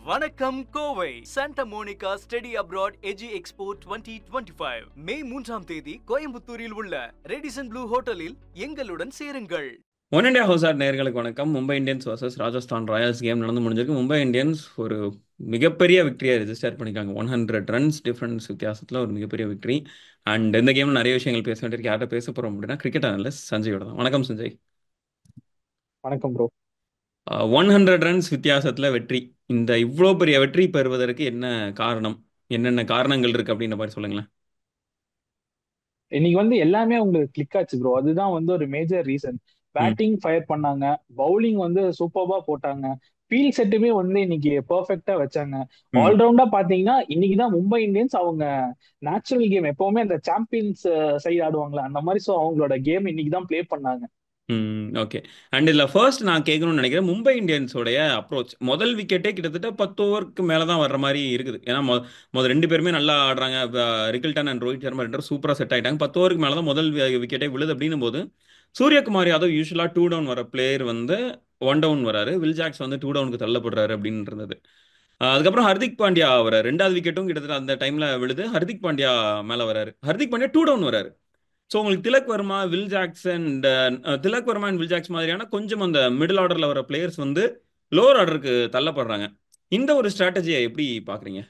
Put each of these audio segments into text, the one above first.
வணக்கம் Kovai Santa Monica study abroad எஜி expo 2025 மே 3ஆம் தேதி கோயம்புத்தூரில் உள்ள ரெடிசன் ப்ளூ ஹோட்டலில் எங்களுடன் சேருங்கள். ஒன் இண்டியா ஹவுஸ் ஆட் நேயர்களுக்கு வணக்கம். Mumbai Indians versus Rajasthan Royals game நடந்து முடிஞ்சிருக்கு. மும்பை இந்தியன்ஸ் ஒரு மிகப்பெரிய விக்டரியை ரெஜிஸ்டர் பண்ணியிருக்காங்க. 100 ரன்ஸ் டிஃபரன்ஸ் வித்தியாசத்தில் ஒரு மிகப்பெரிய விக்டரி. அண்ட் இந்த கேமில் நிறைய விஷயங்கள் பேச வேண்டியிருக்கு. யார்கிட்ட பேச போகிறோம் அப்படின்னா கிரிக்கெட் அனலிஸ்ட் சஞ்சயோட தான். வணக்கம் சஞ்சய். வணக்கம் ப்ரோ. 100 ரன்ஸ் வித்தியாசத்தில் வெற்றி. இந்த இவ்வளோ பெரிய வெற்றி பெறுவதற்கு என்ன காரணம், என்னென்ன காரணங்கள் இருக்கு அப்படின்ற மாதிரி சொல்லுங்களேன். இன்னைக்கு எல்லாமே உங்களுக்கு கிளிக் ஆச்சு ப்ரோ. அதுதான் ஒரு மேஜர் ரீசன். பேட்டிங் ஃபயர் பண்ணாங்க, பவுலிங் சூப்பர்பா போட்டாங்க, ஃபீல்ட் செட்டுமே இன்னைக்கு பெர்ஃபெக்ட்டா வச்சாங்க. ஆல்ரவுண்டா பாத்தீங்கன்னா இன்னைக்குதான் மும்பை இந்தியன்ஸ் அவங்க நேச்சுரல் கேம் எப்பவுமே அந்த சாம்பியன்ஸ் சைடு ஆடுவாங்களா அந்த மாதிரி. ஸோ அவங்களோட கேம் இன்னைக்கு தான் பிளே பண்ணாங்க. ஓகே. அண்ட் இதில் ஃபர்ஸ்ட் நான் கேட்கணும்னு நினைக்கிறேன், மும்பை இந்தியன்ஸோடைய அப்ரோச். முதல் விக்கெட்டே கிட்டத்தட்ட 10 ஓவருக்கு மேலே தான் வர்ற மாதிரி இருக்குது. ஏன்னா முதல் ரெண்டு பேருமே நல்லா ஆடுறாங்க. ரிக்கில்டன் அண்ட் ரோஹித் சர்மா ரெண்டு சூப்பராக செட் ஆகிட்டாங்க. 10 ஓவருக்கு மேலே தான் முதல் விக்கெட்டே விழுது. அப்படின்னும் போது சூரியகுமார் யாதவ் யூஸ்வலாக 2 டவுன் வர பிளேயர் 1 டவுன் வராரு. வில் ஜாக்ஸ் 2 டவுனுக்கு தள்ளப்படுறாரு அப்படின்னு இருந்தது. அதுக்கப்புறம் ஹர்திக் பாண்டியா வர ரெண்டாவது விக்கெட்டும் கிட்டத்தட்ட அந்த டைமில் விழுது. ஹர்திக் பாண்டியா மேலே வராரு. ஹர்திக் பாண்டியா 2 டவுன் வராரு. ஸோ உங்களுக்கு Tilak Varma, Will Jacks and Tilak Varma and Will Jacks மாதிரியான கொஞ்சம் அந்த மிடில் ஆர்டரில் வர பிளேயர்ஸ் லோவர் ஆர்டருக்கு தள்ளப்படுறாங்க. இந்த ஒரு ஸ்ட்ராட்டஜியை எப்படி பார்க்குறீங்க?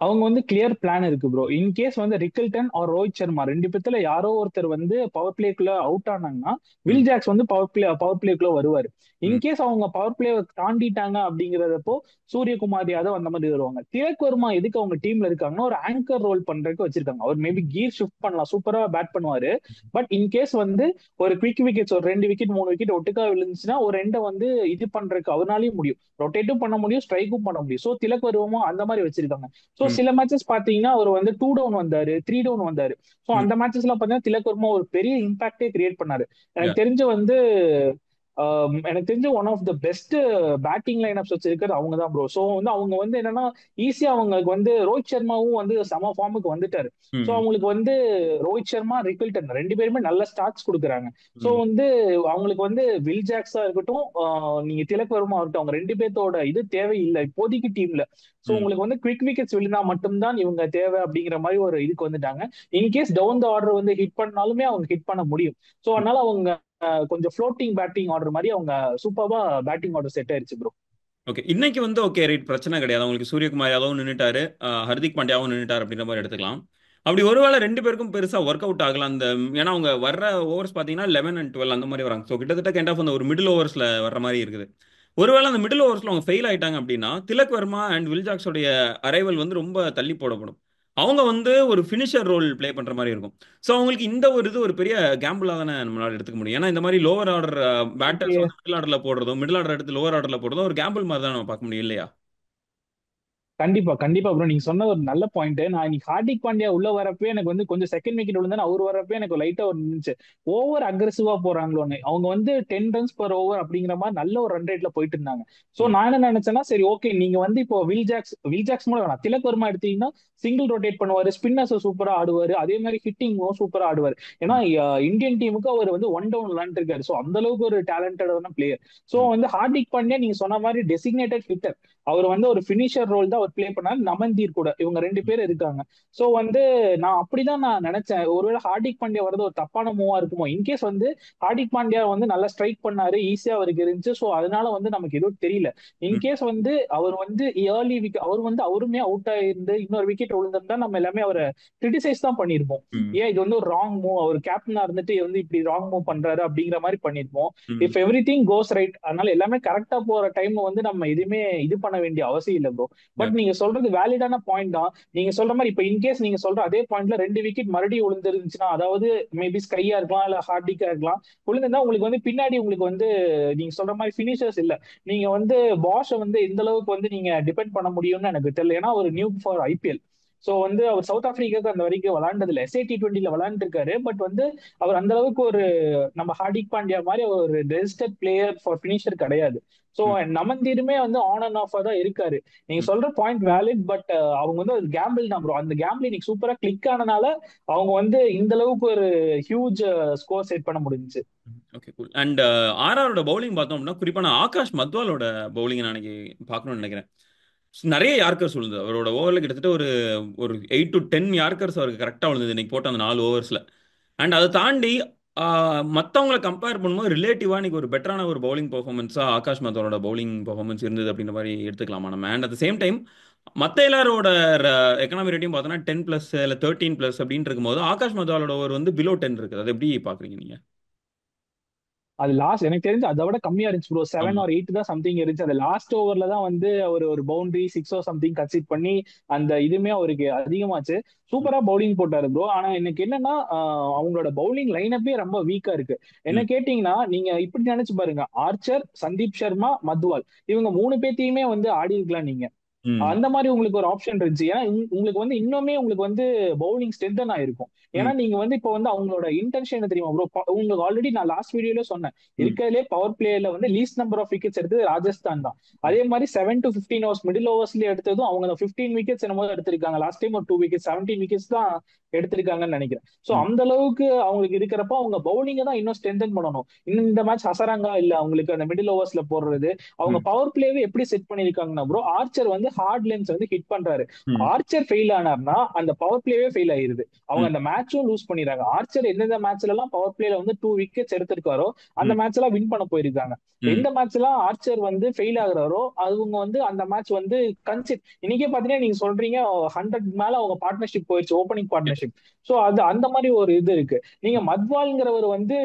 அவங்க கிளியர் பிளான் இருக்கு bro. In case Rickelton or Rohit Sharma ரெண்டு பேத்துல யாரோ ஒருத்தர் பவர் பிளேக்குள்ள அவுட் ஆனாங்கன்னா வில் ஜாக்ஸ் பவர் பிளேக்குள்ள வருவாரு. இன்கேஸ் அவங்க பவர் பிளே தாண்டிட்டாங்க அப்படிங்கிறதப்போ சூரியகுமார் யாதவ் அந்த மாதிரி வருவாங்க. திலக் வர்மா எதுக்கு அவங்க டீம்ல இருக்காங்கன்னா ஒரு ஆங்கர் ரோல் பண்றதுக்கு வச்சிருக்காங்க. அவர் மேபி கீர் ஷிஃப்ட் பண்ணலாம், சூப்பரா பேட் பண்ணுவாரு. பட் இன்கேஸ் ஒரு குவிக் விக்கெட்ஸ் ஒரு 2 விக்கெட் 3 விக்கெட் ஒட்டுக்கா விழுந்துச்சுன்னா ஒரு ரெண்டை இது பண்றதுக்கு அவனாலையும் முடியும், ரொட்டேட்டும் பண்ண முடியும், ஸ்ட்ரைக்கும் பண்ண முடியும். சோ திலக் வர்மா அந்த மாதிரி வச்சிருக்காங்க. சோ சில மேட்சஸ் பாத்தீங்கன்னா அவர் 2 டவுன் வந்தாரு, 3 டவுன் வந்தாரு. சோ அந்த மேட்சஸ் எல்லாம் பாத்தீங்கன்னா திலக் வர்மா ஒரு பெரிய இம்பாக்டே கிரியேட் பண்ணாரு. எனக்கு தெரிஞ்ச எனக்கு தெரிஞ்ச one of the best batting lineups வச்சிருக்கிறது அவங்க தான் ப்ரோ. ஸோ அவங்க என்னன்னா ஈஸியா அவங்களுக்கு ரோஹித் சர்மாவும் சம ஃபார்முக்கு வந்துட்டாரு. ஸோ அவங்களுக்கு ரோஹித் சர்மா, ரிக்கில்டன் ரெண்டு பேருமே நல்ல ஸ்டார்ட்ஸ் கொடுக்குறாங்க. ஸோ அவங்களுக்கு வில் ஜாக்ஸா இருக்கட்டும், நீங்க திலக் வர்மா இருக்கட்டும், அவங்க ரெண்டு பேர்த்தோட இது தேவையில்லை இப்போதைக்கு டீம்ல. ஸோ உங்களுக்கு குவிக் விக்கெட்ஸ் விழுந்தா மட்டும்தான் இவங்க தேவை அப்படிங்கிற மாதிரி ஒரு இதுக்கு வந்துட்டாங்க. In case down the order hit பண்ணாலுமே அவங்க ஹிட் பண்ண முடியும். ஸோ அதனால அவங்க கொஞ்சம் ஃப்ளோட்டிங் பேட்டிங் ஆர்டர் மாதிரி அவங்க சூப்பரா பேட்டிங் ஆர்டர் செட் ஆயிருச்சு ப்ரோ. ஓகே, இன்னைக்கு ஓகே ரைட், பிரச்சனை கிடையாது. அவங்களுக்கு சூரியகுமார் யாதவும் நின்றுட்டாரு, ஹர்திக் பாண்டியாவும் நின்றுட்டார் அப்படின்ற மாதிரி எடுத்துக்கலாம். அப்படி ஒருவேளை ரெண்டு பேருக்கும் பெருசாக ஒர்க் அவுட் ஆகலாம் அந்த. ஏன்னா அவங்க வர்ற ஓவர்ஸ் பார்த்தீங்கன்னா 11 and 12 அந்த மாதிரி வராங்க. ஸோ கிட்டத்தட்ட கைண்ட் ஆஃப் அந்த ஒரு மிடில் ஓவர்ஸில் வர்ற மாதிரி இருக்குது. ஒருவேளை அந்த மிடில் ஓவர்ஸில் அவங்க ஃபெயில் ஆயிட்டாங்க அப்படின்னா திலக் வர்மா அண்ட் வில் ஜாக்ஸோடைய அரைவல் ரொம்ப தள்ளி போடப்படும். அவங்க ஒரு ஃபினிஷர் ரோல் ப்ளே பண்ணுற மாதிரி இருக்கும். ஸோ அவங்களுக்கு இந்த ஒரு இது ஒரு பெரிய கேம்பிளாக தானே நம்மளால எடுத்துக்க முடியும். ஏன்னா இந்த மாதிரி லோவர் ஆர்டர் பேட்டர்ஸ் மிடில் ஆர்டரில் போடுறதும், மிடில் ஆர்டர் எடுத்து லோவர் ஆர்டரில் போடுறதும் ஒரு கேம்பிள் மாதிரி தான் நம்ம பார்க்க முடியும் இல்லையா? கண்டிப்பா கண்டிப்பா ப்ரோ, நீங்க சொன்ன ஒரு நல்ல பாயிண்ட். நான் இன்னைக்கு ஹார்திக் பாண்டியா உள்ள வரப்பே எனக்கு கொஞ்சம் செகண்ட் விக்கெட் விழுந்தா அவர் வரப்பே எனக்கு லைட்டா ஒரு இருந்துச்சு, ஓவர் அக்ரெசிவா போறாங்களோன்னு. அவங்க 10 ரன்ஸ் பர் ஓவர் அப்படிங்கிற மாதிரி நல்ல ஒரு ரன் ரேட்ல போயிட்டு இருந்தாங்க. சோ நான் என்ன நினைச்சேன்னா சரி ஓகே, நீங்க இப்போ வில் ஜாக்ஸ் மூலம் வேணாம், திலக் வர்மா எடுத்தீங்கன்னா சிங்கிள் ரொட்டேட் பண்ணுவாரு, ஸ்பின்னர்ஸ் சூப்பரா ஆடுவாரு, அதே மாதிரி ஹிட்டிங்கும் சூப்பரா ஆடுவாரு. ஏன்னா இந்தியன் டீமுக்கு அவர் 1 டவுன் விளையாண்டுருக்காரு. சோ அந்த அளவுக்கு ஒரு டேலண்டடான பிளேயர். சோ ஹார்திக் பாண்டியா நீங்க சொன்ன மாதிரி டெசிக்னேட்டட் ஹிட்டர். அவர் ஒரு ஃபினிஷர் ரோல் தான் அவர் பிளே பண்ணாரு. நமந்தீர் கூட இவங்க 2 பேர் இருக்காங்க. சோ நான் அப்படிதான் நான் நினைச்சேன், ஒருவேளை ஹார்திக் பாண்டியா வரது ஒரு தப்பான மூவா இருக்குமோ. இன்கேஸ் ஹார்திக் பாண்டியா நல்லா ஸ்ட்ரைக் பண்ணாரு, ஈஸியா அவருக்கு இருந்துச்சு. சோ அதனால நமக்கு எதுவும் தெரியல. இன்கேஸ் அவர் ஏர்லி விக்கெட் அவர் அவருமே அவுட் ஆயிருந்து இன்னொரு விக்கெட் விழுந்திருந்தா நம்ம எல்லாமே அவரை கிரிட்டிசைஸ் தான் பண்ணிருப்போம். ஏன் இது ஒரு ராங் மூவ், அவர் கேப்டனா இருந்துட்டு இப்படி ராங் மூவ் பண்றாரு அப்படிங்கிற மாதிரி பண்ணிருப்போம். If every thing cos right, அதனால எல்லாமே கரெக்டா போற டைம் நம்ம எதுவுமே இது பண்ண வேண்டிய அவசியம் இல்லை ப்ரோ. பட் நீங்க சொல்றது வேலிடான பாயிண்ட் தான். நீங்க சொல்ற மாதிரி இப்ப இன்கேஸ் நீங்க சொல்ற அதே பாயிண்ட்ல 2 விக்கெட் மறுபடியும் விழுந்துருந்துச்சுன்னா, அதாவது மேபி ஸ்கையா இருக்கலாம் இல்ல ஹார்டிக்கா இருக்கலாம், விழுந்திருந்தா உங்களுக்கு பின்னாடி உங்களுக்கு நீங்க சொல்ற மாதிரி பினிஷர்ஸ் இல்ல. நீங்க பாஷ எந்த அளவுக்கு நீங்க டிபெண்ட் பண்ண முடியும்னு எனக்கு தெரியல. ஏன்னா ஒரு நியூ ஃபார் ஐபிஎல். சோ அவர் சவுத் ஆப்பிரிக்காவுக்கு அந்த வரைக்கும் விளையாண்டது இல்லை. S A T20 விளையாண்டுருக்காரு. பட் அவர் அந்த அளவுக்கு ஒரு நம்ம ஹார்திக் பாண்டியா மாதிரி ஒரு ரெஜிஸ்டர்ட் பிளேயர் ஃபார் பினிஷர் கிடையாது. சோ நமந்தீருமே ஆன் அண்ட் ஆஃபா தான் இருக்காரு. நீங்க சொல்ற பாயிண்ட் வேலிட். பட் அவங்க ஒரு கேம்பிள் தான் ப்ரோ. அந்த கேம்பிள் இன்னைக்கு சூப்பரா கிளிக் ஆனனால அவங்க இந்த அளவுக்கு ஒரு ஹியூஜ் ஸ்கோர் செட் பண்ண முடிஞ்சுச்சு. Okay cool. அண்ட் ஆர்ஆரோட பவுலிங் பார்த்தோம் அப்படின்னா குறிப்பாக நான் ஆகாஷ் மத்வாலோட பவுலிங் நான் இன்னைக்கு பார்க்கணும்னு நினைக்கிறேன். நிறைய யார்கர்ஸ் விழுந்தது அவரோட ஓவரில், கிட்டத்தட்ட ஒரு ஒரு 8 to 10 யார்கர்ஸ் அவருக்கு கரெக்டாக விழுந்தது இன்னைக்கு போட்ட அந்த 4 ஓவர்ஸில். அண்ட் அதை தாண்டி மற்றவங்களை கம்பேர் பண்ணும்போது ரிலேட்டிவாக இன்னைக்கு ஒரு பெட்டரான ஒரு பவுலிங் பெர்ஃபார்மன்ஸாக ஆகாஷ் மத்வாலோட பவுலிங் பெர்ஃபார்மன்ஸ் இருந்தது அப்படின்ற மாதிரி எடுத்துக்கலாமா நம்ம? அண்ட் அட் சேம் டைம் மற்ற எல்லாரோட எக்கனாமி ரேட்டிங் பார்த்தோன்னா 10+ இல்லை 13+ அப்படின்னு இருக்கும்போது ஆகாஷ் மத்வாலோட ஓவர் வந்து பிலோ 10 இருக்குது. அதை எப்படி பார்க்குறீங்க நீங்கள்? அது லாஸ்ட் எனக்கு தெரிஞ்சு அதை விட கம்மியா இருந்துச்சு ப்ரோ. 7 or 8 தான் சம்திங் இருந்துச்சு. அது லாஸ்ட் ஓவர்ல தான் வந்து அவர் ஒரு பவுண்டரி 6 சம்திங் கன்சிட் பண்ணி அந்த இதுமே அவருக்கு அதிகமாச்சு. சூப்பரா பவுலிங் போட்டாரு ப்ரோ. ஆனா எனக்கு என்னன்னா அவங்களோட பவுலிங் லைனப்பே ரொம்ப வீக்கா இருக்கு. என்ன ம். கேட்டீங்கன்னா நீங்க இப்படி நினைச்சு பாருங்க, ஆர்ச்சர், சந்தீப் சர்மா, மத்வால் இவங்க 3 பேத்தையுமே வந்து ஆடி இருக்கலாம் நீங்க. ம். அந்த மாதிரி உங்களுக்கு ஒரு ஆப்ஷன் இருந்துச்சு. ஏன்னா உங்களுக்கு வந்து இன்னுமே உங்களுக்கு வந்து பவுலிங் ஸ்ட்ரென்தன் ஆயிருக்கும். ஏன்னா ம். நீங்க வந்து இப்போ வந்து அவங்களோட இன்டென்ஷன் என்ன தெரியுமா ப்ரோ? உங்களுக்கு ஆல்ரெடி நான் லாஸ்ட் வீடியோல சொன்னேன், ம். இருக்கிறதுலே பவர் பிளேயர்ல வந்து லீஸ்ட் நம்பர் ஆஃப் விக்கெட்ஸ் எடுத்தது ராஜஸ்தான் தான். ம். அதே மாதிரி 7 to 15 overs மிடில் ஓவர்ஸ்ல எடுத்ததும் அவங்க 15 விக்கெட்ஸ் என்னமோ எடுத்திருக்காங்க. லாஸ்ட் டைம் ஒரு 2 விக்கெட்ஸ் 17 விக்கெட்ஸ் தான் எடுத்திருக்காங்கன்னு நினைக்கிறேன். சோ ம். அந்த அளவுக்கு அவங்களுக்கு இருக்கிறப்ப அவங்க பவுலிங்கை தான் இன்னும் ஸ்ட்ரென்தன் பண்ணணும். இன்னும் இந்த மேட்ச் அசராங்கா இல்ல அவங்களுக்கு அந்த மிடில் ஓவர்ஸ்ல போடுறது. அவங்க ம். பவர் பிளேவே எப்படி செட் பண்ணிருக்காங்கன்னா ப்ரோ, ஆர்ச்சர் வந்து ஹார்ட் லென்ஸ் வந்து ஹிட் பண்றாரு. ம். ஆர்ச்சர் ஃபெயில் ஆனார்னா அந்த பவர் பிளேவே ஃபெயில் ஆயிருது. அவங்க ம். அந்த மேட்சும் லூஸ் பண்ணிடுறாங்க. ஆர்ச்சர் எந்தெந்த மேட்ச்ல எல்லாம் பவர் பிளேல வந்து 2 விக்கெட்ஸ் எடுத்திருக்காரோ அந்த ம். மேட்ச் எல்லாம் வின் பண்ண போயிருக்காங்க. ம். எந்த மேட்ச் எல்லாம் ஆர்ச்சர் வந்து ஃபெயில் ஆகுறாரோ அவங்க வந்து அந்த மேட்ச் வந்து இன்னைக்கே பாத்தீங்கன்னா நீங்க சொல்றீங்க 100 மேல அவங்க பார்ட்னர்ஷிப் போயிருச்சு, ஓப்பனிங் பார்ட்னர்ஷிப். சோ அது அந்த மாதிரி ஒரு இது இருக்கு. நீங்க மத்வால்ங்கிறவர் வந்து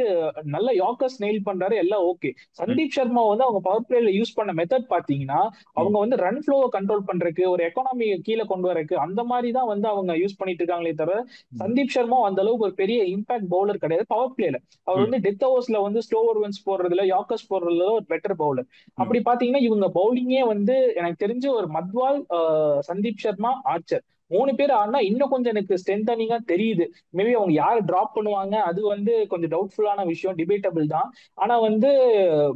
நல்ல யாக்கர்ஸ் நெயில் பண்றாரு, எல்லாம் ஓகே. ம். சந்தீப் சர்மா வந்து அவங்க பவர் பிளேல யூஸ் பண்ண மெத்தட் பாத்தீங்கன்னா ம். அவங்க வந்து ரன் ஃப்ளோவை கண்ட்ரோல் பண்றதுக்கு, ஒரு எக்கானமி கீழே கொண்டு வரக்கு அந்த மாதிரி தான் வந்து அவங்க யூஸ் பண்ணிட்டு இருக்காங்களே தவிர ம். சந்தீப் சர்மா அந்த அளவுக்கு ஒரு பெரிய இம்பாக்ட் பவுலர் கிடையாது பவர் பிளேல. அவர் ம். வந்து டெத் ஓவர்ஸ்ல வந்து ஸ்லோவர் ரன்ஸ் போடுறதுல, யாக்கர்ஸ் போடுறதுல ஒரு பெட்டர் பவுலர். ம். அப்படி பாத்தீங்கன்னா இவங்க பவுலிங்கே வந்து எனக்கு தெரிஞ்சு ஒரு மத்வால், சந்தீப் சர்மா, ஆர்ச்சர் 3 பேர் ஆனா இன்னும் கொஞ்சம் எனக்கு ஸ்ட்ரென்தனிங்கா தெரியுது. மேபி அவங்க யாரை டிராப் பண்ணுவாங்க அது வந்து கொஞ்சம் டவுட்ஃபுல்லான விஷயம், டிபேட்டபிள் தான். ஆனா வந்து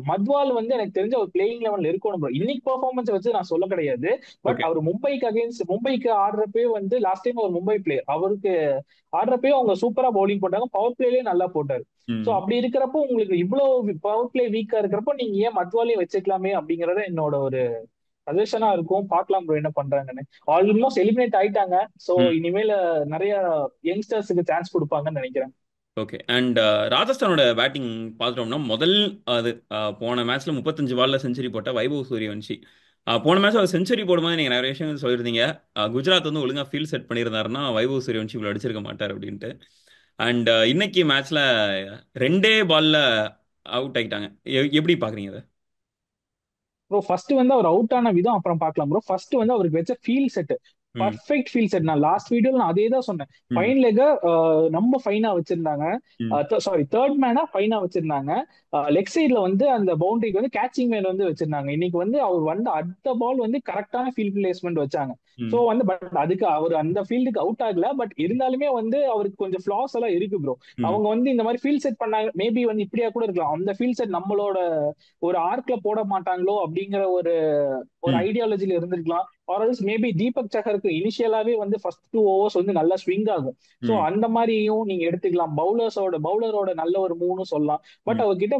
மத்வால் வந்து எனக்கு தெரிஞ்ச ஒரு பிளேயிங் லெவல்ல இருக்கணும் bro. இன்னைக்கு பெர்ஃபார்மன்ஸ் வச்சு நான் சொல்ல கிடையாது. But okay. அவர் மும்பைக்கு ஆடுறப்பே வந்து லாஸ்ட் டைம் ஒரு மும்பை பிளேயர் அவருக்கு ஆடுறப்பே அவங்க சூப்பரா பவுலிங் போட்டாங்க. பவர் பிளேலயே நல்லா போட்டாரு. சோ ம். அப்படி இருக்கிறப்போ உங்களுக்கு இவ்வளவு பவர் பிளே வீக்கா இருக்கிறப்போ நீங்க ஏன் மத்வாலையும் வச்சுக்கலாமே அப்படிங்கறத என்னோட ஒரு சஜஷனா இருக்கும். பார்க்கலாம் ப்ரோ என்ன பண்றாங்கன்னு. ஆல்மோஸ்ட் எலிமினேட் ஆயிட்டாங்க. சோ ம். இனிமேல நிறைய யங்ஸ்டர்ஸுக்கு சான்ஸ் கொடுப்பாங்கன்னு நினைக்கிறேன். ஓகே. அண்ட் ராஜஸ்தானோட பேட்டிங் பார்த்துட்டோம்னா முதல் அது போன மேட்ச்ல 35 பால்ல செஞ்சுரி போட்ட வைபவ் சூரியவன்ஷி. போன மேட்ச் அவர் செஞ்சுரி போடும்போது நீங்கள் நிறைய விஷயங்கள் சொல்லியிருந்தீங்க. குஜராத் வந்து ஒழுங்காக ஃபீல்ட் செட் பண்ணியிருந்தாருன்னா வைபவ் சூரியவன்ஷி இவ்வளோ அடிச்சிருக்க மாட்டார் அப்படின்ட்டு. அண்ட் இன்னைக்கு மேட்ச்ல 2 பால்ல அவுட் ஆகிட்டாங்க. எப்படி பார்க்குறீங்க அதை? ப்ரோ ஃபர்ஸ்ட் வந்து அவர் அவுட் ஆன விதம் அப்புறம் பார்க்கலாம் ப்ரோ. ஃபர்ஸ்ட் வந்து அவருக்கு வச்ச ஃபீல் செட், ம். Perfect feel set. நான் லாஸ்ட் வீடியோல நான் அதே தான் சொன்னேன். ம். ஃபைன் லெக நம்ம ஃபைனா வச்சிருந்தாங்க. ம். சாரி, தேர்ட் மேனா ஃபைனா வச்சிருந்தாங்க. லெக் சைட்ல வந்து அந்த பவுண்டரிக்கு வந்து கேச்சிங் மேன் வந்து வச்சிருந்தாங்க. இன்னைக்கு வந்து அவர் வந்து அடுத்த பால் வந்து கரெக்டான ஃபீல்ட் பிளேஸ்மெண்ட் வச்சாங்க. சோ ம். வந்து பட் அதுக்கு அவர் அந்த ஃபீல்டுக்கு அவுட் ஆகல. பட் இருந்தாலுமே வந்து அவருக்கு கொஞ்சம் ஃபிளாஸ் எல்லாம் இருக்கு ப்ரோ. ம். அவங்க வந்து இந்த மாதிரி ஃபீல்ட் செட் பண்ணாங்க, மேபி வந்து இப்படியா கூட இருக்கலாம். அந்த ஃபீல்ட் செட் நம்மளோட ஒரு ஆர்க்ல போட மாட்டாங்களோ அப்படிங்கிற ஒரு ஒரு ம். ஐடியாலஜில இருந்திருக்கலாம். ஆர்எல்ஸ் மேபி தீபக் சஹருக்கு இனிஷியலாவே வந்து ஃபர்ஸ்ட் 2 overs வந்து நல்லா ஸ்விங் ஆகும். சோ ம். அந்த மாதிரியும் நீங்க எடுத்துக்கலாம். பவுலரோட நல்ல ஒரு மூவ்னு சொல்லலாம். பட் ம். அவர்கிட்ட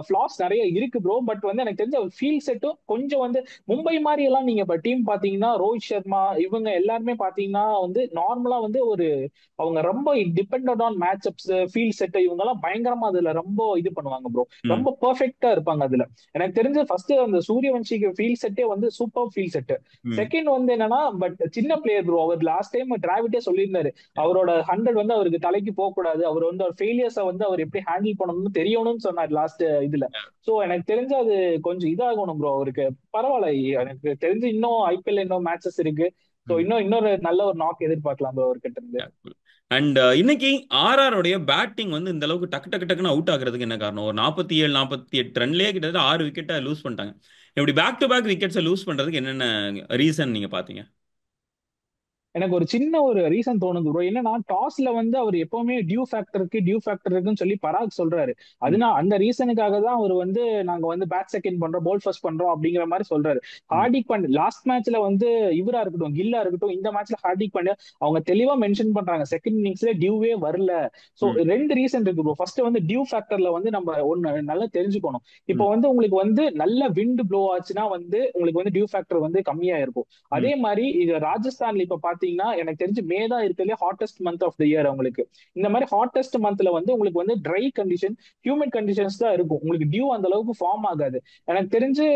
ஃபிளாஸ் நிறைய இருக்கு ப்ரோ. பட் வந்து எனக்கு தெரிஞ்ச ஒரு ஃபீல் செட்டும் கொஞ்சம் வந்து மும்பை மாதிரி எல்லாம் நீங்க இப்ப டீம் பாத்தீங்கன்னா ரோஹித் சர்மா இவங்க எல்லாருமே பாத்தீங்கன்னா வந்து நார்மலா வந்து ஒரு அவங்க ரொம்ப depend on match ups, field set இவங்க எல்லாம் பயங்கரமா அதுல ரொம்ப இது பண்ணுவாங்க ப்ரோ. ம். ரொம்ப பெர்ஃபெக்ட்டா இருப்பாங்க அதுல. எனக்கு தெரிஞ்ச ஃபர்ஸ்ட் அந்த சூரியவன்ஷிக்கு ஃபீல் செட்டே வந்து சூப்பர் ஃபீல் செட். ம். செகண்ட் வந்து என்னன்னா பட் சின்ன பிளேயர் ப்ரோ. அவர் லாஸ்ட் டைம் டிராவிட்டே சொல்லியிருந்தாரு அவரோட 100 வந்து அவருக்கு தலைக்கு போக கூடாது. அவர் வந்து அவர் ஃபெயிலியர்ஸை வந்து அவர் எப்படி ஹேண்டில் பண்ணணும்னு தெரியணும்னு சொன்னார் லாஸ்ட் இதுல. சோ எனக்கு தெரிஞ்சு அது கொஞ்சம் இதாகணும் ப்ரோ அவருக்கு. பரவாயில்ல, எனக்கு தெரிஞ்சு இன்னும் ஐபிஎல் இன்னும் மேட்சஸ் இருக்கு. சோ ம். இன்னொரு நல்ல ஒரு நாக் எதிர்பார்க்கலாம் ப்ரோ அவர்கிட்ட இருந்து. அண்ட் இன்னைக்கு ஆர்ஆருடைய பேட்டிங் வந்து இந்த அளவுக்கு டக்கு டக்கு டக்குன்னு அவுட் ஆகுறதுக்கு என்ன காரணம்? ஒரு 47 48 ரன்லேயே கிட்டத்தட்ட 6 விக்கெட்டை லூஸ் பண்ணிட்டாங்க. இப்படி பேக் டு பேக் விக்கெட்ஸை லூஸ் பண்றதுக்கு என்னென்ன ரீசன் நீங்க பாத்தீங்க? எனக்கு ஒரு சின்ன ஒரு ரீசன் தோணுது ப்ரோ. என்னன்னா டாஸ்ல வந்து அவர் எப்பவுமே டியூ ஃபேக்டர் இருக்குன்னு சொல்லி பராக் சொல்றாரு. ம், அதுனா அந்த ரீசனுக்காக தான் அவர் வந்து நாங்க வந்து பேட் செகண்ட் பண்றோம், போல் ஃபர்ஸ்ட் பண்றோம் அப்படிங்கிற மாதிரி சொல்றாரு. ம், ஹார்திக் பாண்டியா லாஸ்ட் மேட்ச்ல வந்து இவரா இருக்கட்டும், கில்லா இருக்கட்டும், இந்த மேட்ச்ல ஹார்திக் பாண்டியா அவங்க தெளிவா மென்ஷன் பண்றாங்க செகண்ட் இன்னிங்ஸ்ல டியூவே வரல. சோ ம், ரெண்டு ரீசன் இருக்கு ப்ரோ. ஃபர்ஸ்ட் வந்து டியூ ஃபேக்டர்ல வந்து நம்ம ஒன்னு நல்லா தெரிஞ்சுக்கணும். இப்போ ம், வந்து உங்களுக்கு வந்து நல்ல விண்ட் ப்ளோ ஆச்சுன்னா வந்து உங்களுக்கு வந்து டியூ ஃபேக்டர் வந்து கம்மியா இருக்கும். ம், அதே மாதிரி இது ராஜஸ்தான்ல இப்ப பாத்தீங்கன்னா எனக்கு தெரிஞ்சு மே தான் இருக்கிறதுலே hottest month of the year அவங்களுக்கு. இந்த மாதிரி ஹாட்டஸ்ட் மந்த்ல வந்து உங்களுக்கு வந்து ட்ரை கண்டிஷன், ஹியூமிட் கண்டிஷன்ஸ் தான் இருக்கும். உங்களுக்கு டியூ அந்த அளவுக்கு ஃபார்ம் ஆகாது. எனக்கு தெரிஞ்சு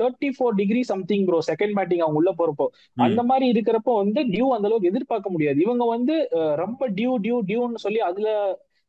34 degree something bro second batting அவங்க உள்ள போறப்போ. ம், அந்த மாதிரி இருக்கிறப்போ வந்து டியூ அந்த அளவுக்கு எதிர்பார்க்க முடியாது. இவங்க வந்து ரொம்ப டியூன்னு சொல்லி அதுல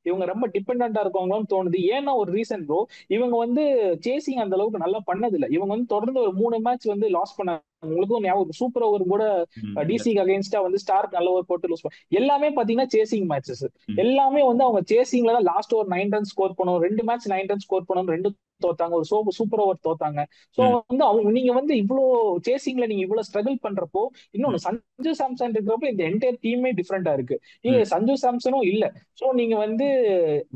இவங்க ரொம்ப டிபெண்டா இருக்கவங்கன்னு தோணுது. ஏன்னா ஒரு ரீசன் ப்ரோ, இவங்க வந்து சேசிங் அந்த அளவுக்கு நல்லா பண்ணது இல்ல. இவங்க வந்து தொடர்ந்து ஒரு 3 மேட்ச் வந்து லாஸ் பண்ண உங்களுக்கும் ஞாபகம் சூப்பர் ஓவர் கூட ம். Yes. டிசிக்கு அகைன்ஸ்டா வந்து ஸ்டார்க் நல்ல ஓவர் போட்டு லூஸ் எல்லாமே பாத்தீங்கன்னா சேசிங் மேட்சஸ். ம், எல்லாமே வந்து அவங்க சேசிங்ல தான் லாஸ்ட் ஓவர் 9 ரன் ஸ்கோர் பண்ணும், 2 மேட்ச் 9 ரன் ஸ்கோர் பண்ணணும், ரெண்டு தோத்தாங்க, ஒரு சூப்பர் ஓவர் தோத்தாங்க. சோ ம், வந்து அவங்க நீங்க வந்து இவ்வளவு சேசிங்ல நீங்க இவ்வளவு ஸ்ட்ரகிள் பண்றப்போ, ம், இன்னொன்னு சஞ்சு சாம்சன் இருக்கிறப்போ இந்த என்டையர் டீமே டிஃபரெண்டா இருக்கு. நீங்க ம், சஞ்சு சாம்சனும் இல்ல. சோ நீங்க வந்து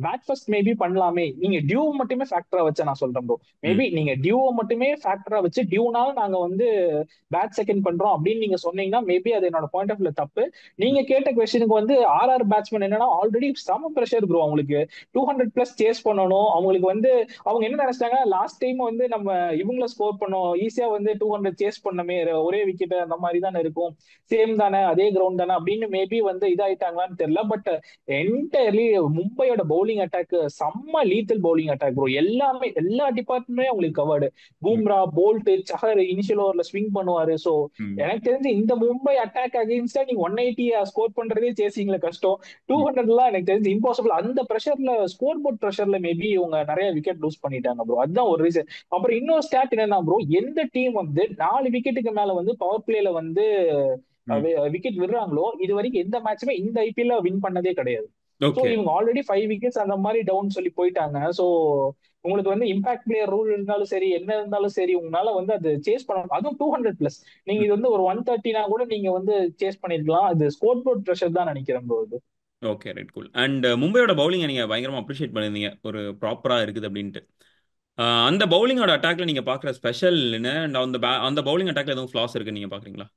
பேட் ஃபர்ஸ்ட் மேபி பண்ணலாமே. நீங்க டியூ மட்டுமே ஃபேக்டரா வச்சு நான் சொல்றேன் ப்ரோ. ம், மேபி நீங்க டியூவை மட்டுமே ஃபேக்டரா வச்சு டியூனால நாங்க வந்து பேட் செகண்ட் பண்றோம் அப்படின்னு நீங்க சொன்னீங்கன்னா மேபி அது என்னோட பாயிண்ட் ஆஃப் வியூல தப்பு. ம், நீங்க கேட்ட கொஸ்டினுக்கு வந்து பேட்ஸ்மேன் என்னன்னா ஆல்ரெடி செம பிரஷர் ப்ரோ அவங்களுக்கு. 200+ சேஸ் பண்ணணும் அவங்களுக்கு வந்து. அவங்க என்ன நினைச்சிட்டாங்க லாஸ்ட் டைம் வந்து நம்ம இவங்கள ஸ்கோர் பண்ணோம் ஈஸியா வந்து 200 சேஸ் பண்ணமே, ஒரே விக்கெட் அந்த மாதிரி தானே இருக்கும், சேம் தானே அதே கிரவுண்ட் தானே அப்படின்னு மேபி வந்து இதாயிட்டாங்களான்னு தெரியல. பட் என்டையர்லி மும்பையோட பவுலிங் அட்டாக் செம்ம லீத்தல் பவுலிங் அட்டாக் ப்ரோ. எல்லாமே எல்லா டிபார்ட்மெண்ட்டுமே அவங்களுக்கு கவர்டு. ம், பூம்ரா, போல்ட், சஹர் இனிஷியல் ஓவர்ல ஸ்விங் பண்ணுவாரு. சோ ம், எனக்கு தெரிஞ்சு இந்த மும்பை அட்டாக் அகைன்ஸ்டா நீங்க 180 ஸ்கோர் பண்றதே சேசிங்ல கஷ்டம். ம். 200 எனக்கு தெரிஞ்சு இம்பாசிபிள். அந்த பிரஷர்ல ஸ்கோர் போர்ட் பிரஷர்ல மேபி இவங்க நிறைய விக்கெட் லூஸ் பண்ணிட்டாங்க ப்ரோ. அதுதான் ஒரு ரீசன். அப்புறம் இன்னொரு ஸ்டாட் என்னன்னா ப்ரோ, எந்த டீம் வந்து 4 விக்கெட்டுக்கு மேல வந்து பவர் பிளேல வந்து ம். விக்கெட் விடுறாங்களோ இது வரைக்கும் எந்த மேட்சுமே இந்த ஐபிஎல்ல வின் பண்ணதே கிடையாது. So okay. இவங்க ஆல்ரெடி 5 விக்கெட்ஸ் அந்த மாதிரி டவுன் சொல்லி போயிட்டாங்க. சோ உங்களுக்கு வந்து இம்பாக்ட் பிளேயர் ரூல் இருந்தாலும் சரி என்ன இருந்தாலும் சரி உங்களால வந்து அது சேஸ் பண்ண, அதுவும் 200+. நீங்க ம். இது வந்து ஒரு 130 கூட நீங்க வந்து சேஸ் பண்ணிருக்கலாம். அது ஸ்கோர் போர்ட் ப்ரெஷர் தான் நினைக்கிறேன் ப்ரோ இது. Okay, right, cool. அண்ட் மும்பையோட பவுலிங்கை நீங்கள் பயங்கரமாக அப்ரிஷியேட் பண்ணியிருந்தீங்க, ஒரு ப்ராப்பராக இருக்குது அப்படின்ட்டு. அந்த பவுலிங்கோட அட்டாக்ல நீங்கள் பார்க்குற ஸ்பெஷல் என்ன, and அந்த பவுலிங் அட்டாக்ல எதுவும் ஃப்ளாஸ் இருக்குன்னு நீங்கள் பார்க்குறீங்களா?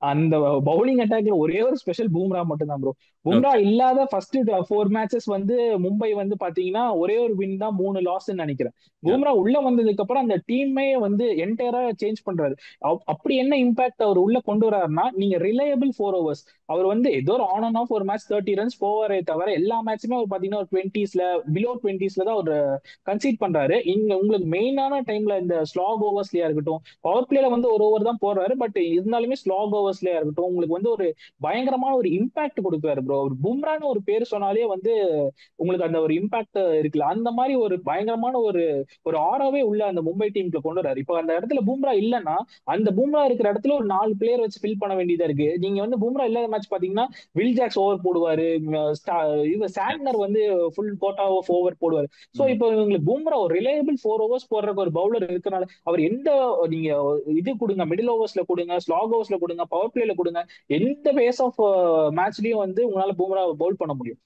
அந்த பவுலிங் அட்டாக்ல ஒரே ஒரு ஸ்பெஷல் பூம்ரா மட்டும் தான் ப்ரோ. பூம்ரா ஓகே. இல்லாத ஃபர்ஸ்ட் 4 மேட்சஸ் வந்து மும்பை வந்து பாத்தீங்கன்னா ஒரே ஒரு வின் தான், 3 லாஸ் நினைக்கிறேன். பூம்ரா உள்ள வந்ததுக்கு அப்புறம் அந்த டீமே வந்து என்டையரா சேஞ்ச் பண்றாரு. அப்படி என்ன இம்பாக்ட் அவர் உள்ள கொண்டு வராருன்னா, நீங்க ரிலையபிள் 4 ஓவர்ஸ். அவர் வந்து ஏதோ ஒரு ஆன் அண்ட் ஆஃப் ஒரு மேட்ச் 30 ரன்ஸ் போவாரே தவிர எல்லா மேட்சுமே அவர் பாத்தீங்கன்னா ஒரு 20ஸ்ல பிலோ 20ஸ்ல தான் ஒரு கன்சீட் பண்றாரு. இங்க உங்களுக்கு மெயினான டைம்ல இந்த ஸ்லாக் ஓவர்ஸ்லயா இருக்கட்டும், பவர் பிளேல வந்து ஒரு ஓவர் தான் போடுறாரு. பட் இருந்தாலுமே ஸ்லாக் ஓவர்ஸ்லயா இருக்கட்டும் உங்களுக்கு வந்து ஒரு பயங்கரமான ஒரு இம்பாக்ட் கொடுக்குறாரு ப்ரோ. ஒரு பும்ரான்னு ஒரு பேர் சொன்னாலே வந்து உங்களுக்கு அந்த ஒரு இம்பாக்ட் இருக்குல்ல, அந்த மாதிரி ஒரு பயங்கரமான ஒரு ஒரு ஆறாவே உள்ள அந்த மும்பை டீமுக்கு கொண்டு வராரு. இப்போ அந்த இடத்துல பூம்ரா இல்லைன்னா அந்த பூம்ரா இருக்கிற இடத்துல ஒரு 4 பிளேயர் வச்சு ஃபில் பண்ண வேண்டியதா இருக்கு. நீங்க வந்து பூம்ரா இல்லாத மேட்ச் பாத்தீங்கன்னா வில் ஜாக்ஸ் ஓவர் போடுவாரு, இது சாண்ட்னர் வந்து ஃபுல் கோட்டா ஆஃப் ஓவர் போடுவாரு. சோ ம். இப்போ உங்களுக்கு பூம்ரா ஒரு ரிலையபிள் 4 ஓவர்ஸ் போடுறதுக்கு ஒரு பவுலர் இருக்கனால அவர் எந்த நீங்க இது கொடுங்க, மிடில் ஓவர்ஸ்ல கொடுங்க, ஸ்லாக் ஓவர்ஸ்ல கொடுங்க, பவர் பிளேல கொடுங்க, எந்த பேஸ் ஆஃப் மேட்ச்லயும் வந்து உங்களால பூம்ரா பவுல் பண்ண முடியும்.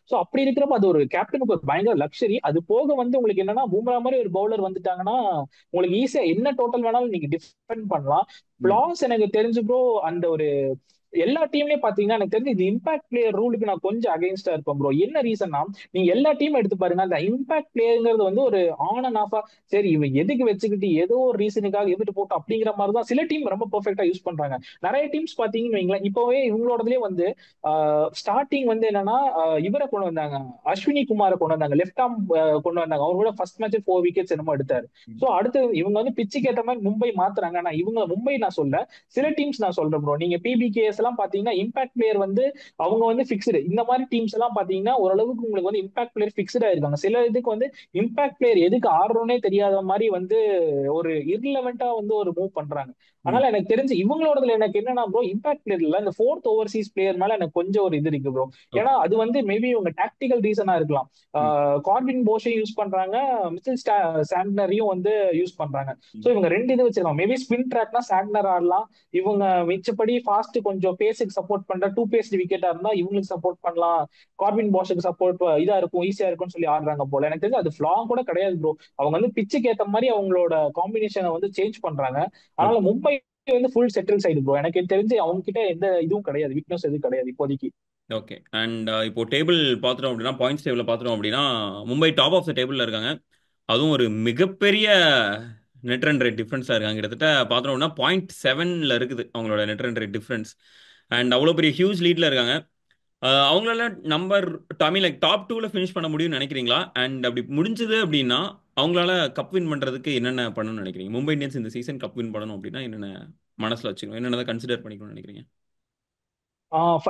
சோ அப்படி இருக்கிறப்ப அது ஒரு கேப்டனுக்கு ஒரு பயங்கர லக்ஸரி. அது போக வந்து உங்களுக்கு என்னன்னா பூம்ரா மாதிரி ஒரு பவுலர் வந்துட்டாங்கன்னா உங்களுக்கு ஈஸியா என்ன டோட்டல் வேணாலும் நீங்க டிஃபெண்ட் பண்ணலாம். ம். பிளாஸ் எனக்கு தெரிஞ்சு ப்ரோ அந்த ஒரு எல்லா டீம்லயும் பாத்தீங்கன்னா எனக்கு தெரிஞ்சு இந்த இம்பாக்ட் பிளேயர் ரூலுக்கு நான் கொஞ்சம் அகைன்ஸ்டா இருப்பேன் ப்ரோ. என்ன ரீசன்னா நீங்க எல்லா டீம் எடுத்து பாருங்க, அந்த இம்பாக்ட் பிளேயருங்கிறது வந்து ஒரு ஆன் அண்ட் ஆஃபா சரி இவன் எதுக்கு வச்சுக்கிட்டு ஏதோ ஒரு ரீசனுக்காக எதிர்த்து போட்டோம் அப்படிங்கிற மாதிரி தான் சில டீம் ரொம்ப பெர்ஃபெக்டா யூஸ் பண்றாங்க. நிறைய டீம்ஸ் பாத்தீங்கன்னு வைங்களேன், இப்பவே இவங்களோடதுலயே வந்து ஸ்டார்டிங் வந்து என்னன்னா இவரை கொண்டு வந்தாங்க, அஸ்வினி குமாரை கொண்டு வந்தாங்க, லெஃப்ட் ஆர்ம் கொண்டு வந்தாங்க. அவர் கூட ஃபர்ஸ்ட் மேட்ச் 4 விக்கெட்ஸ் என்னமோ எடுத்தாரு. ம். சோ அடுத்து இவங்க வந்து பிச்சுக்கு ஏற்ற மாதிரி மும்பை மாத்துறாங்க. ஆனா இவங்க மும்பை நான் சொல்ல, சில டீம்ஸ் நான் சொல்றேன் ப்ரோ. நீங்க பிபிகேஎஸ் பிளேயர்ஸ் எல்லாம் பாத்தீங்கன்னா இம்பாக்ட் பிளேயர் வந்து அவங்க வந்து பிக்ஸ்டு. இந்த மாதிரி டீம்ஸ் எல்லாம் பாத்தீங்கன்னா ஓரளவுக்கு உங்களுக்கு வந்து இம்பாக்ட் பிளேயர் பிக்ஸ்டா இருக்காங்க. சில இதுக்கு வந்து இம்பாக்ட் பிளேயர் எதுக்கு ஆடுறோன்னே தெரியாத மாதிரி வந்து ஒரு இர்ரிலவெண்டா வந்து ஒரு மூவ் பண்றாங்க. அதனால எனக்கு தெரிஞ்சு இவங்களோடதுல எனக்கு என்னன்னா ப்ரோ, இம்பாக்ட் பிளேயர் இல்ல, இந்த ஃபோர்த் ஓவர்சீஸ் பிளேயர் மேல எனக்கு கொஞ்சம் ஒரு இது இருக்கு ப்ரோ. ஏன்னா அது வந்து மேபி இவங்க டாக்டிக்கல் ரீசனா இருக்கலாம். கார்வின் போஷை யூஸ் பண்றாங்க, மிச்சல் சாண்ட்னரையும் வந்து யூஸ் பண்றாங்க. சோ இவங்க ரெண்டு இது வச்சிருக்காங்க. மேபி ஸ்பின் ட்ராக்னா சாண்ட்னர் ஆடலாம். இவங்க மிச்சப்படி ஃபாஸ்ட் கொஞ்சம் பேஸுக்கு சப்போர்ட் பண்ற டூ பேஸ்ட் விக்கெட்டா இருந்தா இவங்களுக்கு சப்போர்ட் பண்ணலாம். கார்வின் போஷுக்கு சப்போர்ட் இதா இருக்கும், ஈஸியா இருக்கும்னு சொல்லி ஆடுறாங்க போல. எனக்கு தெரிஞ்சு அது ஃபிளா கூட கிடையாது ப்ரோ. அவங்க வந்து பிச்சுக்கு ஏத்த மாதிரி அவங்களோட காம்பினேஷனை வந்து சேஞ்ச் பண்றாங்க. அதனால மும்பை வந்து ஃபுல் செட்டில் சைடு ப்ரோ. எனக்கு தெரிஞ்சு அவங்க கிட்ட எந்த இதுவும் கிடையாது, வீக்னஸ் எதுவும் கிடையாது இப்போதைக்கு. ஓகே. அண்ட் இப்போ டேபிள் பார்த்துட்டோம் அப்படின்னா, பாயிண்ட்ஸ் டேபிள் பார்த்துட்டோம் அப்படின்னா, மும்பை டாப் ஆஃப் த டேபிளில் இருக்காங்க. அதுவும் ஒரு மிகப்பெரிய நெட் ரன் ரேட் டிஃப்ரென்ஸாக இருக்காங்க. கிட்டத்தட்ட பார்த்தோம் அப்படின்னா 0.7 இருக்குது அவங்களோட net run rate difference. And அவ்வளோ பெரிய ஹியூஜ் லீட்ல இருக்காங்க. அவங்களால நம்பர் லைக் டாப் 2ல ஃபினிஷ் பண்ண முடியும்னு நினைக்கிறீங்களா? அண்ட் அப்படி முடிஞ்சது அப்படின்னா அவங்களால கப் வின் பண்ணுறதுக்கு என்னென்ன பண்ணணும்னு நினைக்கிறீங்க? மும்பை இந்தியன்ஸ் இந்த சீசன் கப் வின் பண்ணணும் அப்படின்னா என்னென்ன மனசில் வச்சுக்கணும், என்னென்ன கன்சிடர் பண்ணிக்கணும்னு நினைக்கிறீங்க?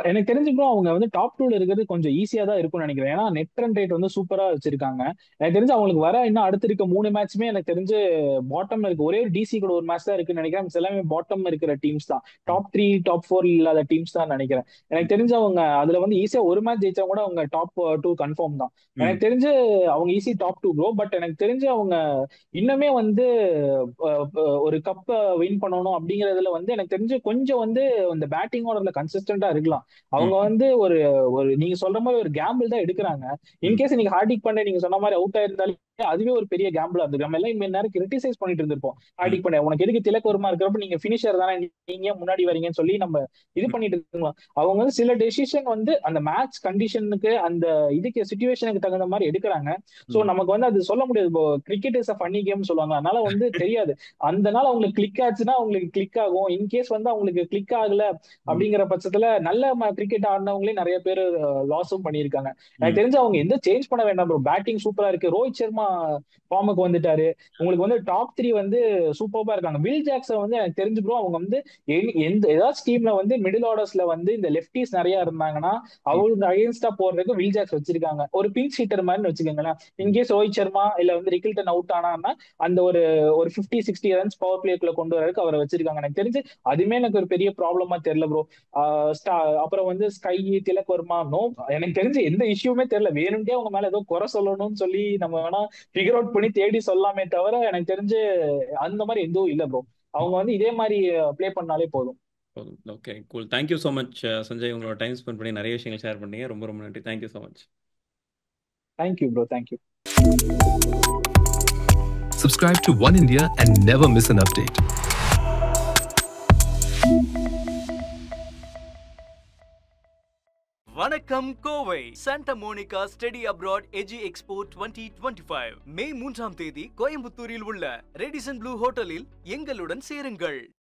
எனக்கு தெரிஞ்சு ப்ரோ அவங்க வந்து டாப் 2ல இருக்கிறது கொஞ்சம் ஈஸியா தான் இருக்கும்னு நினைக்கிறேன். ஏன்னா நெட் ரன் ரேட் வந்து சூப்பரா வச்சிருக்காங்க. எனக்கு தெரிஞ்சு அவங்களுக்கு வர இன்னும் அடுத்து இருக்க 3 மேட்ச்மே எனக்கு தெரிஞ்சு பாட்டம் இருக்கு. ஒரே ஒரு டிசி கூட ஒரு மேட்ச் தான் இருக்குன்னு நினைக்கிறேன். எல்லாமே பாட்டம் இருக்கிற டீம்ஸ் தான், டாப் 3 டாப் 4 இல்லாத டீம்ஸ் தான் நினைக்கிறேன். எனக்கு தெரிஞ்சு அவங்க அதுல வந்து ஈஸியா ஒரு மேட்ச் ஜெயிச்சா கூட அவங்க டாப் 2 கன்ஃபார்ம் தான். எனக்கு தெரிஞ்சு அவங்க ஈஸி டாப் 2 ப்ரோ. பட் எனக்கு தெரிஞ்சு அவங்க இன்னுமே வந்து ஒரு கப்பை வின் பண்ணணும் அப்படிங்கறதுல வந்து எனக்கு தெரிஞ்சு கொஞ்சம் வந்து இந்த பேட்டிங்கோட கன்சிஸ்டன்டா இருக்கலாம். அவங்க வந்து ஒரு ஒரு நீங்க சொல்ற மாதிரி ஒரு கேம்பிள் தான் எடுக்கிறாங்க. இன்கேஸ் நீங்க ஹார்டிக் பாண்டியா நீங்க சொன்ன மாதிரி அவுட் ஆயிருந்தாலே அதுவே ஒரு பெரிய கேம்பிளா இருக்கு. நம்ம எல்லாம் இந்த நேரம் கிரிட்டிசைஸ் பண்ணிட்டு இருந்திருப்போம். ஹார்டிக் பாண்டியா உனக்கு எதுக்கு திலக் வர்மா இருக்கிறப்ப நீங்க பினிஷர் தானே, நீங்க முன்னாடி வரீங்கன்னு சொல்லி நம்ம இது பண்ணிட்டு இருக்கோம். அவங்க வந்து சில டெசிஷன் வந்து அந்த மேட்ச் கண்டிஷனுக்கு அந்த இதுக்கு சிச்சுவேஷனுக்கு தகுந்த மாதிரி எடுக்கிறாங்க. சோ நமக்கு வந்து அது சொல்ல முடியாது. Cricket is a funny game சொல்லுவாங்க. அதனால வந்து தெரியாது. அந்த நாள் அவங்களுக்கு கிளிக் ஆச்சுன்னா அவங்களுக்கு கிளிக் ஆகும். இன்கேஸ் வந்து அவங்களுக்கு கிளிக் ஆகல அப்படிங்கிற பட்சத்துல நல்ல கிரிக்கெட் ஆடினவங்களே நிறைய பேர் லாஸும் பண்ணியிருக்காங்க. எனக்கு தெரிஞ்சு அவங்க எந்த சேஞ்ச் பண்ண வேண்டாம் ப்ரோ. பேட்டிங் சூப்பரா இருக்கு. ரோஹித் சர்மா ஃபார்முக்கு வந்துட்டாரு. உங்களுக்கு வந்து டாப் 3 வந்து சூப்பரா இருக்காங்க. வில் ஜாக்சன் வந்து எனக்கு தெரிஞ்சு ப்ரோ அவங்க வந்து எந்த ஏதாவது டீம்ல வந்து மிடில் ஆர்டர்ஸ்ல வந்து இந்த லெப்டிஸ் நிறைய இருந்தாங்கன்னா அவங்களுக்கு அகைன்ஸ்டா போறதுக்கு வில் ஜாக்ஸ் வச்சிருக்காங்க. ஒரு பிங்க் ஹீட்டர் மாதிரி வச்சுக்கோங்களேன். இன்கேஸ் ரோஹித் சர்மா இல்ல வந்து ரிக்கில்டன் அவுட் ஆனான்னா அந்த ஒரு 50-60 ரன்ஸ் பவர் பிளேக்குள்ள கொண்டு வரதுக்கு அவரை வச்சிருக்காங்க. எனக்கு தெரிஞ்சு அதுமே எனக்கு ஒரு பெரிய ப்ராப்ளமா தெரியல ப்ரோ. அப்புறம் வந்து ஸ்கை, திலக் வர்மா, நோ எனக்கு தெரிஞ்சு எந்த இஷ்யூமே தெரியல. வேணும்ட்டே அவங்க மேல ஏதோ குறை சொல்லணும்னு சொல்லி நம்ம வேணா ஃபிகர் அவுட் பண்ணி தேடி சொல்லாமே தவிர எனக்கு தெரிஞ்சு அந்த மாதிரி எதுவும் இல்ல ப்ரோ. அவங்க வந்து இதே மாதிரி ப்ளே பண்ணாலே போதும். Okay, cool. Thank you so much Sanjay. உங்களோட டைம் ஸ்பெண்ட் பண்ணி நிறைய விஷயங்கள் ஷேர் பண்ணீங்க. ரொம்ப ரொம்ப நன்றி. Thank you so much. Thank you bro. Thank you. Subscribe to One India and never miss an update. வணக்கம் Kovai. Santa Monica study abroad எஜி எக்ஸ்போ 2025 மே 3ஆம் தேதி கோயம்புத்தூரில் உள்ள ரெடிசன் ப்ளூ ஹோட்டலில் எங்களுடன் சேருங்கள்.